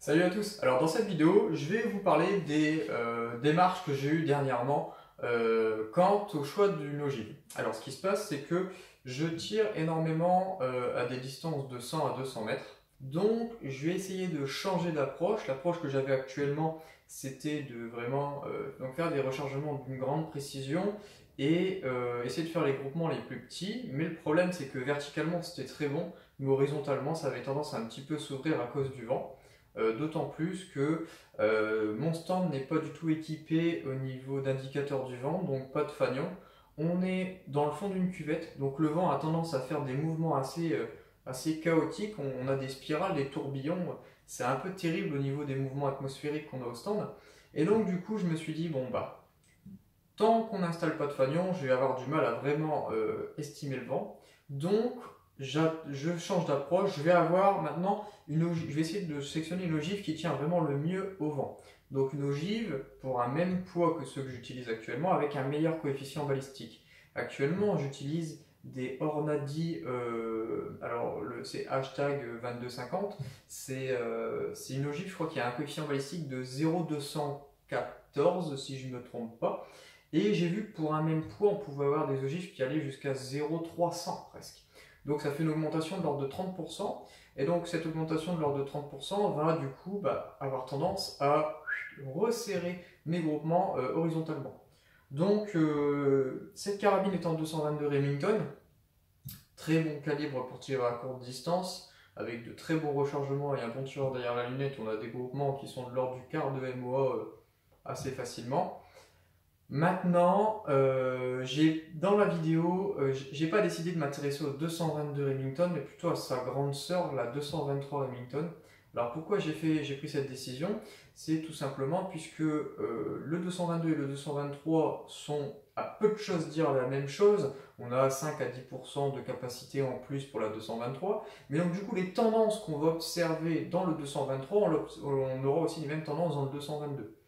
Salut à tous. Alors dans cette vidéo, je vais vous parler des démarches que j'ai eues dernièrement quant au choix d'une ogive. Alors ce qui se passe, c'est que je tire énormément à des distances de 100 à 200 mètres. Donc je vais essayer de changer d'approche. L'approche que j'avais actuellement, c'était de vraiment donc faire des rechargements d'une grande précision et essayer de faire les groupements les plus petits. Mais le problème, c'est que verticalement, c'était très bon, mais horizontalement, ça avait tendance à un petit peu s'ouvrir à cause du vent. D'autant plus que mon stand n'est pas du tout équipé au niveau d'indicateur du vent, donc pas de fanion. On est dans le fond d'une cuvette, donc le vent a tendance à faire des mouvements assez chaotiques. On a des spirales, des tourbillons, c'est un peu terrible au niveau des mouvements atmosphériques qu'on a au stand. Et donc du coup je me suis dit, bon bah, tant qu'on n'installe pas de fanion, je vais avoir du mal à vraiment estimer le vent. Donc je change d'approche, je vais avoir maintenant je vais essayer de sélectionner une ogive qui tient vraiment le mieux au vent. Donc une ogive pour un même poids que ceux que j'utilise actuellement avec un meilleur coefficient balistique. Actuellement j'utilise des Hornady, alors c'est hashtag 2250, c'est une ogive je crois qui a un coefficient balistique de 0,214 si je ne me trompe pas. Et j'ai vu que pour un même poids on pouvait avoir des ogives qui allaient jusqu'à 0,300 presque. Donc ça fait une augmentation de l'ordre de 30%. Et donc cette augmentation de l'ordre de 30% va du coup avoir tendance à resserrer mes groupements horizontalement. Donc cette carabine est en 222 Remington, très bon calibre pour tirer à courte distance, avec de très bons rechargements et un bon tireur derrière la lunette. On a des groupements qui sont de l'ordre du quart de MOA assez facilement. Maintenant, dans la vidéo, j'ai pas décidé de m'intéresser au 222 Remington, mais plutôt à sa grande sœur, la 223 Remington. Alors pourquoi j'ai pris cette décision? C'est tout simplement puisque le 222 et le 223 sont à peu de choses dire la même chose. On a 5 à 10% de capacité en plus pour la 223. Mais donc du coup, les tendances qu'on va observer dans le 223, on aura aussi les mêmes tendances dans le 222.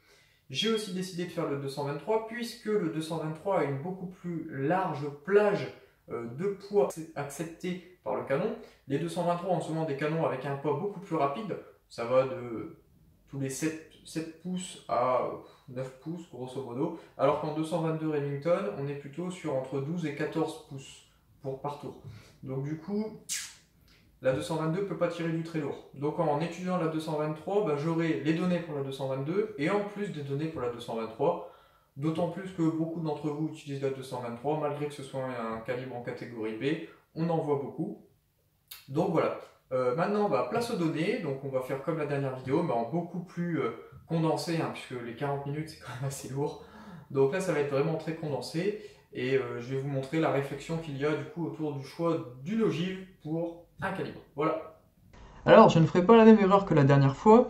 J'ai aussi décidé de faire le 223 puisque le 223 a une beaucoup plus large plage de poids accepté par le canon. Les 223 ont souvent des canons avec un poids beaucoup plus rapide. Ça va de tous les 7 pouces à 9 pouces grosso modo. Alors qu'en 222 Remington, on est plutôt sur entre 12 et 14 pouces par tour. Donc du coup, la 222 ne peut pas tirer du très lourd. Donc en étudiant la 223, j'aurai les données pour la 222 et en plus des données pour la 223. D'autant plus que beaucoup d'entre vous utilisent la 223, malgré que ce soit un calibre en catégorie B, on en voit beaucoup. Donc voilà. Maintenant, place aux données. Donc on va faire comme la dernière vidéo, mais en beaucoup plus condensé, puisque les 40 minutes c'est quand même assez lourd. Donc là, ça va être vraiment très condensé. Et je vais vous montrer la réflexion qu'il y a du coup autour du choix d'une ogive pour un calibre. Voilà. Alors, je ne ferai pas la même erreur que la dernière fois.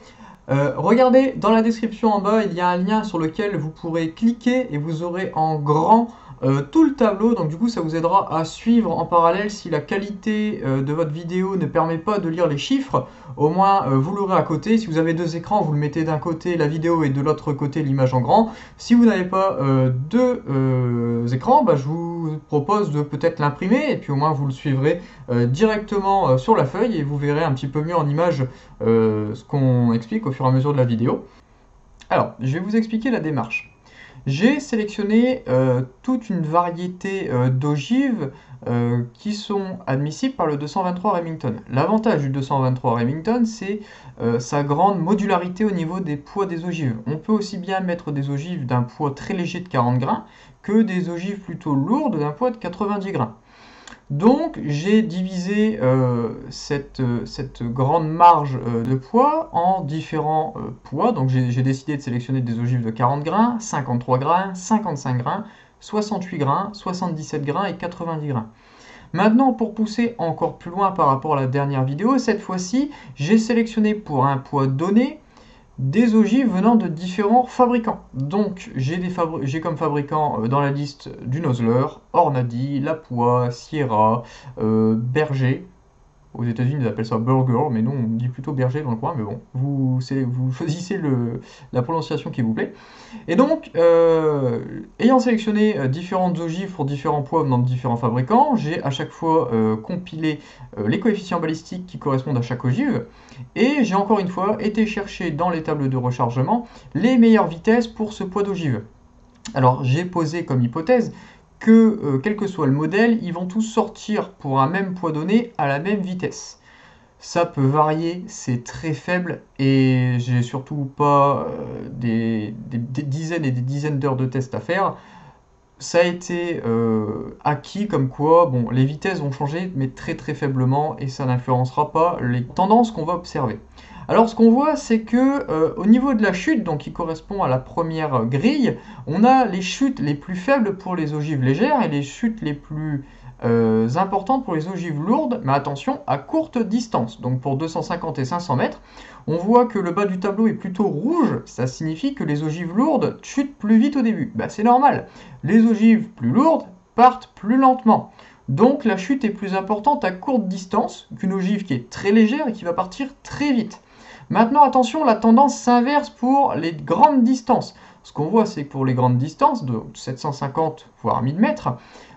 Regardez, dans la description en bas, il y a un lien sur lequel vous pourrez cliquer et vous aurez en grand tout le tableau. Donc du coup, ça vous aidera à suivre en parallèle si la qualité de votre vidéo ne permet pas de lire les chiffres. Au moins, vous l'aurez à côté. Si vous avez deux écrans, vous le mettez d'un côté la vidéo et de l'autre côté l'image en grand. Si vous n'avez pas deux écrans, je vous propose de peut-être l'imprimer et puis au moins vous le suivrez directement sur la feuille et vous verrez un petit peu mieux en image ce qu'on explique au fur et à mesure de la vidéo. Alors, je vais vous expliquer la démarche. J'ai sélectionné toute une variété d'ogives qui sont admissibles par le 223 Remington. L'avantage du 223 Remington, c'est sa grande modularité au niveau des poids des ogives. On peut aussi bien mettre des ogives d'un poids très léger de 40 grains que des ogives plutôt lourdes d'un poids de 90 grains. Donc j'ai divisé cette grande marge de poids en différents poids. Donc j'ai décidé de sélectionner des ogives de 40 grains, 53 grains, 55 grains, 68 grains, 77 grains et 90 grains. Maintenant, pour pousser encore plus loin par rapport à la dernière vidéo, cette fois-ci, j'ai sélectionné pour un poids donné des ogives venant de différents fabricants. Donc j'ai comme fabricant dans la liste du Nosler, Hornady, Lapoix, Sierra, Berger. Aux États-Unis, ils appellent ça burger, mais nous, on dit plutôt berger dans le coin. Mais bon, vous choisissez la prononciation qui vous plaît. Et donc, ayant sélectionné différentes ogives pour différents poids venant de différents fabricants, j'ai à chaque fois compilé les coefficients balistiques qui correspondent à chaque ogive. Et j'ai encore une fois été chercher dans les tables de rechargement les meilleures vitesses pour ce poids d'ogive. Alors, j'ai posé comme hypothèse que, quel que soit le modèle, ils vont tous sortir pour un même poids donné à la même vitesse. Ça peut varier, c'est très faible et j'ai surtout pas des dizaines et des dizaines d'heures de tests à faire. Ça a été acquis comme quoi bon, les vitesses vont changer mais très très faiblement et ça n'influencera pas les tendances qu'on va observer. Alors ce qu'on voit c'est que au niveau de la chute, donc qui correspond à la première grille, on a les chutes les plus faibles pour les ogives légères et les chutes les plus importantes pour les ogives lourdes, mais attention, à courte distance, donc pour 250 et 500 mètres. On voit que le bas du tableau est plutôt rouge, ça signifie que les ogives lourdes chutent plus vite au début. Bah, c'est normal, les ogives plus lourdes partent plus lentement. Donc la chute est plus importante à courte distance qu'une ogive qui est très légère et qui va partir très vite. Maintenant attention, la tendance s'inverse pour les grandes distances. Ce qu'on voit c'est que pour les grandes distances, de 750 voire 1000 mètres,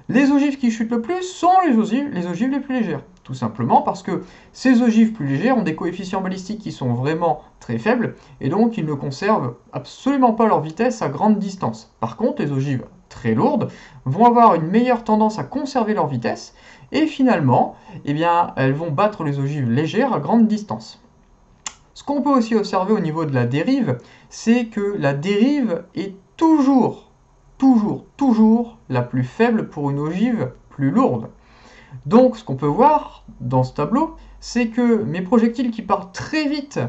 les ogives qui chutent le plus sont les ogives les plus légères. Tout simplement parce que ces ogives plus légères ont des coefficients balistiques qui sont vraiment très faibles et donc ils ne conservent absolument pas leur vitesse à grande distance. Par contre, les ogives très lourdes vont avoir une meilleure tendance à conserver leur vitesse et finalement, eh bien, elles vont battre les ogives légères à grande distance. Ce qu'on peut aussi observer au niveau de la dérive, c'est que la dérive est toujours la plus faible pour une ogive plus lourde. Donc ce qu'on peut voir dans ce tableau, c'est que mes projectiles qui partent très vite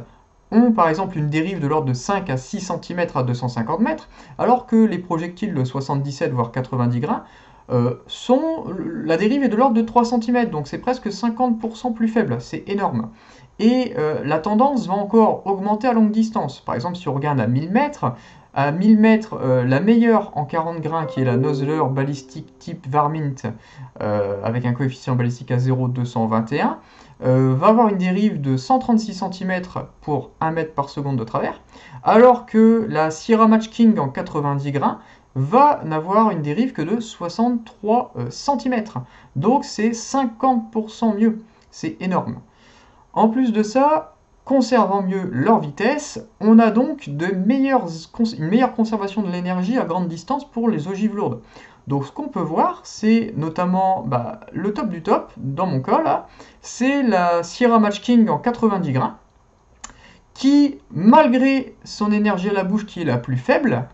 ont par exemple une dérive de l'ordre de 5 à 6 cm à 250 mètres, alors que les projectiles de 77 voire 90 grains, la dérive est de l'ordre de 3 cm, donc c'est presque 50% plus faible, c'est énorme. Et la tendance va encore augmenter à longue distance. Par exemple, si on regarde à 1000 mètres, la meilleure en 40 grains, qui est la Nosler balistique type Varmint, avec un coefficient balistique à 0,221, va avoir une dérive de 136 cm pour 1 mètre par seconde de travers, alors que la Sierra Match King en 90 grains va n'avoir une dérive que de 63 cm. Donc c'est 50% mieux, c'est énorme. En plus de ça, conservant mieux leur vitesse, on a donc une meilleure conservation de l'énergie à grande distance pour les ogives lourdes. Donc ce qu'on peut voir, c'est notamment le top du top, dans mon cas là, c'est la Sierra Match King en 90 grains, qui, malgré son énergie à la bouche qui est la plus faible,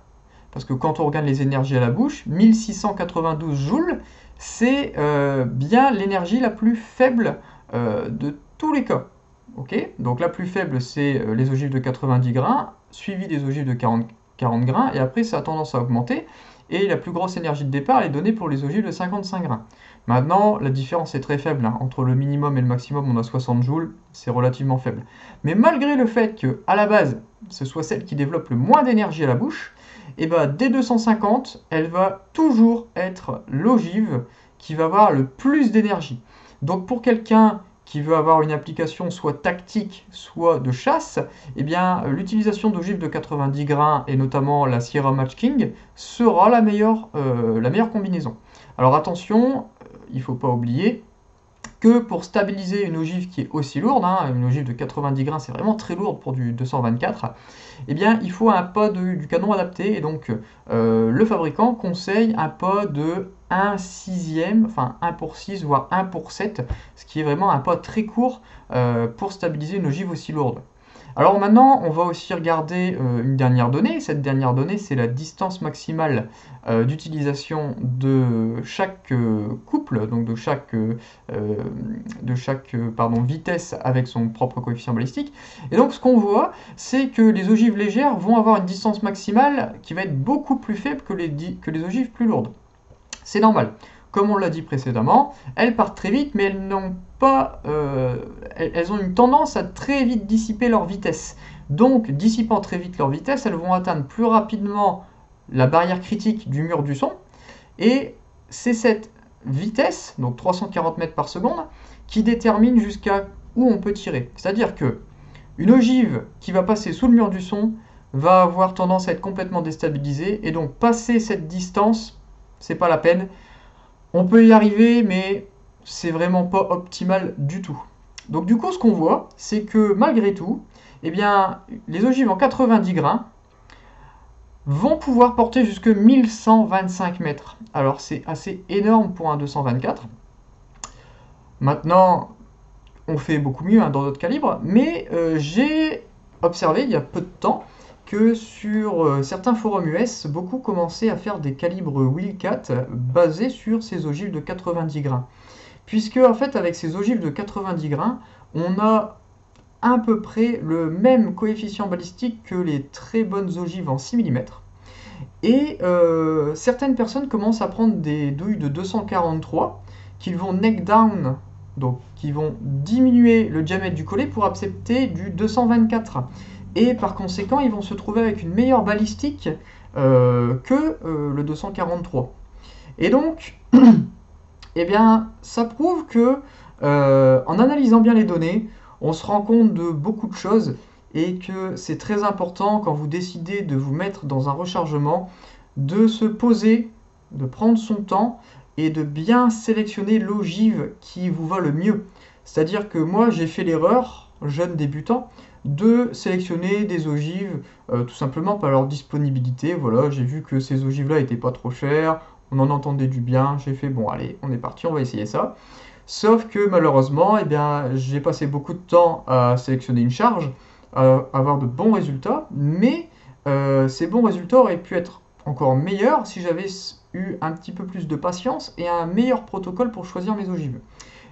parce que quand on regarde les énergies à la bouche, 1692 joules, c'est bien l'énergie la plus faible de tous les cas. Okay, donc la plus faible, c'est les ogives de 90 grains, suivi des ogives de 40 grains, et après ça a tendance à augmenter, et la plus grosse énergie de départ elle est donnée pour les ogives de 55 grains. Maintenant, la différence est très faible, hein. Entre le minimum et le maximum, on a 60 joules, c'est relativement faible. Mais malgré le fait qu'à la base, ce soit celle qui développe le moins d'énergie à la bouche, et dès 250, elle va toujours être l'ogive qui va avoir le plus d'énergie. Donc pour quelqu'un qui veut avoir une application soit tactique, soit de chasse, eh bien l'utilisation d'ogives de 90 grains et notamment la Sierra Match King sera la meilleure combinaison. Alors attention, il ne faut pas oublier que pour stabiliser une ogive qui est aussi lourde, hein, une ogive de 90 grains c'est vraiment très lourde pour du 224, eh bien il faut un pas du canon adapté et donc le fabricant conseille un pas de 1/6, enfin 1 pour 6 voire 1 pour 7, ce qui est vraiment un pas très court pour stabiliser une ogive aussi lourde. Alors maintenant, on va aussi regarder une dernière donnée. Cette dernière donnée, c'est la distance maximale d'utilisation de chaque couple, donc de chaque vitesse avec son propre coefficient balistique. Et donc ce qu'on voit, c'est que les ogives légères vont avoir une distance maximale qui va être beaucoup plus faible que les ogives plus lourdes. C'est normal. Comme on l'a dit précédemment, elles partent très vite, mais elles ont une tendance à très vite dissiper leur vitesse. Donc, dissipant très vite leur vitesse, elles vont atteindre plus rapidement la barrière critique du mur du son. Et c'est cette vitesse, donc 340 mètres par seconde, qui détermine jusqu'à où on peut tirer. C'est-à-dire que une ogive qui va passer sous le mur du son va avoir tendance à être complètement déstabilisée, et donc passer cette distance, c'est pas la peine. On peut y arriver, mais c'est vraiment pas optimal du tout. Donc du coup, ce qu'on voit, c'est que malgré tout, eh bien, les ogives en 90 grains vont pouvoir porter jusque 1125 mètres. Alors c'est assez énorme pour un 224. Maintenant, on fait beaucoup mieux dans d'autres calibres, mais j'ai observé il y a peu de temps que sur certains forums US, beaucoup commençaient à faire des calibres Wildcat basés sur ces ogives de 90 grains. Puisque en fait, avec ces ogives de 90 grains, on a à peu près le même coefficient balistique que les très bonnes ogives en 6 mm. Et certaines personnes commencent à prendre des douilles de 243 qu'ils vont neck down, donc qui vont diminuer le diamètre du collet pour accepter du 224. Et par conséquent, ils vont se trouver avec une meilleure balistique que le 243. Et donc, eh bien, ça prouve que en analysant bien les données, on se rend compte de beaucoup de choses, et que c'est très important quand vous décidez de vous mettre dans un rechargement, de se poser, de prendre son temps et de bien sélectionner l'ogive qui vous va le mieux. C'est-à-dire que moi, j'ai fait l'erreur, jeune débutant, de sélectionner des ogives tout simplement par leur disponibilité. Voilà, j'ai vu que ces ogives-là n'étaient pas trop chères, on en entendait du bien, j'ai fait bon allez, on est parti, on va essayer ça. Sauf que malheureusement, eh bien, j'ai passé beaucoup de temps à sélectionner une charge, à avoir de bons résultats, mais ces bons résultats auraient pu être encore meilleurs si j'avais eu un petit peu plus de patience et un meilleur protocole pour choisir mes ogives.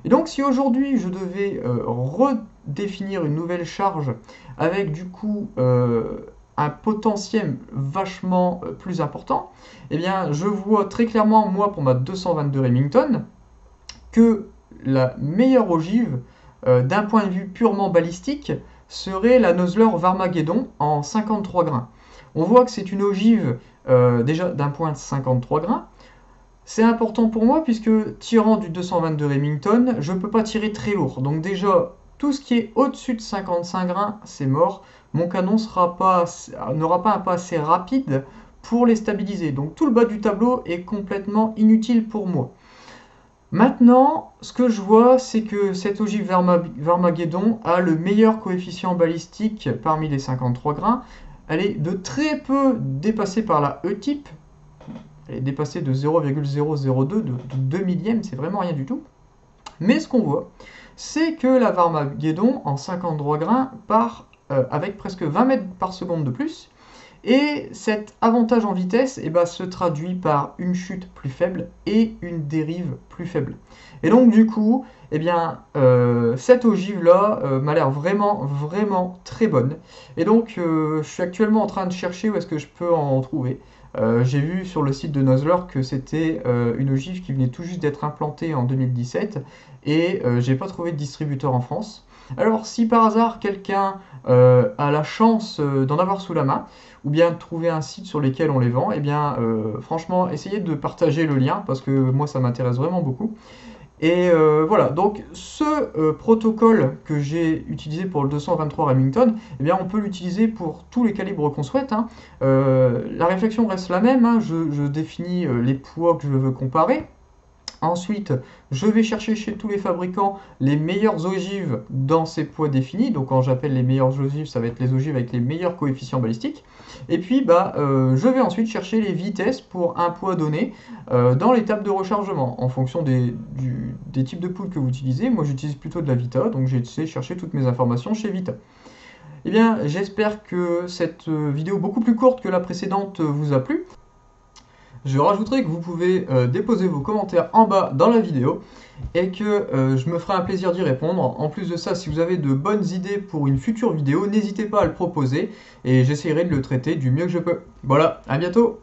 Et donc si aujourd'hui je devais redéfinir une nouvelle charge avec du coup un potentiel vachement plus important, eh bien je vois très clairement, moi pour ma 222 Remington, que la meilleure ogive d'un point de vue purement balistique serait la Nosler Varmageddon en 53 grains. On voit que c'est une ogive déjà d'un point de 53 grains. C'est important pour moi puisque tirant du 222 Remington, je ne peux pas tirer très lourd. Donc déjà, tout ce qui est au-dessus de 55 grains, c'est mort. Mon canon n'aura pas un pas assez rapide pour les stabiliser. Donc tout le bas du tableau est complètement inutile pour moi. Maintenant, ce que je vois, c'est que cette ogive Varmageddon a le meilleur coefficient balistique parmi les 53 grains. Elle est de très peu dépassée par la E-type. Elle est dépassée de 0,002, de 2 millièmes, c'est vraiment rien du tout. Mais ce qu'on voit, c'est que la Varmageddon en 53 grains part avec presque 20 mètres par seconde de plus. Et cet avantage en vitesse se traduit par une chute plus faible et une dérive plus faible. Et donc du coup, cette ogive-là m'a l'air vraiment, vraiment très bonne. Et donc je suis actuellement en train de chercher où est-ce que je peux en trouver. J'ai vu sur le site de Nosler que c'était une ogive qui venait tout juste d'être implantée en 2017 et j'ai pas trouvé de distributeur en France. Alors si par hasard quelqu'un a la chance d'en avoir sous la main, ou bien de trouver un site sur lequel on les vend, franchement, essayez de partager le lien, parce que moi ça m'intéresse vraiment beaucoup. Et voilà, donc ce protocole que j'ai utilisé pour le 223 Remington, on peut l'utiliser pour tous les calibres qu'on souhaite. La réflexion reste la même, je définis les poids que je veux comparer. Ensuite, je vais chercher chez tous les fabricants les meilleures ogives dans ces poids définis. Donc quand j'appelle les meilleures ogives, ça va être les ogives avec les meilleurs coefficients balistiques. Et puis je vais ensuite chercher les vitesses pour un poids donné dans l'étape de rechargement en fonction des types de poules que vous utilisez. Moi j'utilise plutôt de la Vita, donc j'ai essayé de chercher toutes mes informations chez Vita. J'espère que cette vidéo beaucoup plus courte que la précédente vous a plu. Je rajouterai que vous pouvez déposer vos commentaires en bas dans la vidéo et que je me ferai un plaisir d'y répondre. En plus de ça, si vous avez de bonnes idées pour une future vidéo, n'hésitez pas à le proposer et j'essaierai de le traiter du mieux que je peux. Voilà, à bientôt!